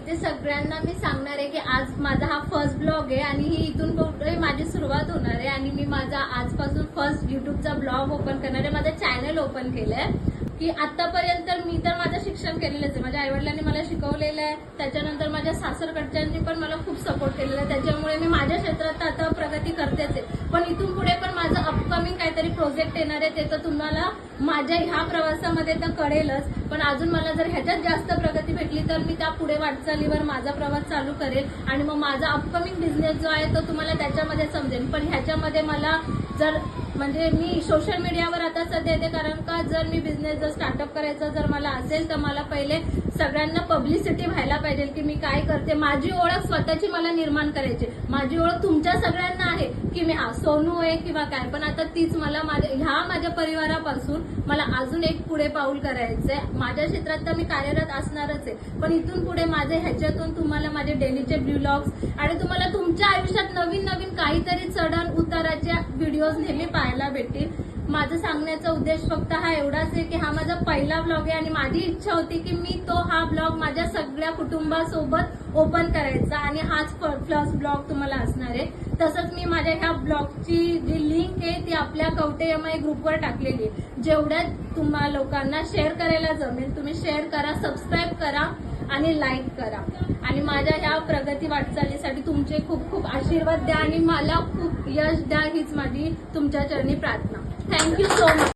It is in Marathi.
ते सगळ्यांना मी सांगणार आहे की आज माझा हा फर्स्ट ब्लॉग आहे आणि ही इथून पुढे माझी सुरुवात होणार आहे आणि मी माझा आजपासून फर्स्ट युट्यूबचा ब्लॉग ओपन करणार आहे, माझं चॅनल ओपन केलंय की आतापर्यंत मी तर माझं शिक्षण केलेलंच आहे, माझ्या आईवडिलांनी मला शिकवलेलं आहे, त्याच्यानंतर माझ्या सासरकडच्यांनी पण मला खूप सपोर्ट केलेला आहे, त्याच्यामुळे मी माझ्या क्षेत्रात आता प्रगती करतेच आहे. पण इथून पुढे पण माझं अपकमिंग काहीतरी प्रोजेक्ट येणार आहे, ते तर तुम्हाला माझ्या ह्या प्रवासामध्ये तर कळेलच. पण अजून मला जर ह्याच्यात जास्त प्रगती भेटली तर मी त्या पुढे वाटचालीवर माझा प्रवास चालू करेल आणि मग माझा अपकमिंग बिझनेस जो आहे तो तुम्हाला त्याच्यामध्ये समजेल. पण ह्याच्यामध्ये मला जर म्हणजे मी सोशल मीडियावर आता सध्या येते, कारण का जर मी बिझनेस जर स्टार्टअप करायचं जर मला असेल तर मला पहिले सगळ्यांना पब्लिसिटी व्हायला पाहिजे की मी काय करते, माझी ओळख स्वतःची मला निर्माण करायची. माझी ओळख तुमच्या सगळ्यांना आहे की मी सोनू आहे किंवा काय, पण आता तीच मला माझ्या परिवारापासून मला अजून एक पुढे पाऊल करायचंय. माझ्या क्षेत्रात तर मी कार्यरत असणारच आहे, पण इथून पुढे माझे ह्याच्यातून तुम्हाला माझे डेलीचे ब्लॉग्स आणि तुम्हाला तुमच्या आयुष्यात नवीन नवीन काहीतरी चढण उताराच्या व्हिडिओज नेहमी पाहायला भेटतील. माझं सांगण्याचा उद्देश फक्त हा एवढाच आहे की हा माझा पहिला ब्लॉग आहे आणि माझी इच्छा होती की मी हा ब्लॉग माझ्या सगळ्या कुटुंबासोबत ओपन करायचा आणि हाच फर्स्ट ब्लॉग तुम्हाला असणार आहे. तसंच मी माझ्या ह्या ब्लॉगची जी लिंक आहे ती आपल्या कवटे एमआय ग्रुपवर टाकलेली आहे. जेवढ्या तुम्हाला लोकांना शेअर करायला जमेल तुम्ही शेअर करा, सबस्क्राईब करा आणि लाईक करा आणि माझ्या ह्या प्रगती वाटचालीसाठी तुमचे खूप खूप आशीर्वाद द्या आणि मला खूप यश द्या, हीच माझी तुमच्या चरणी प्रार्थना. Thank you so much.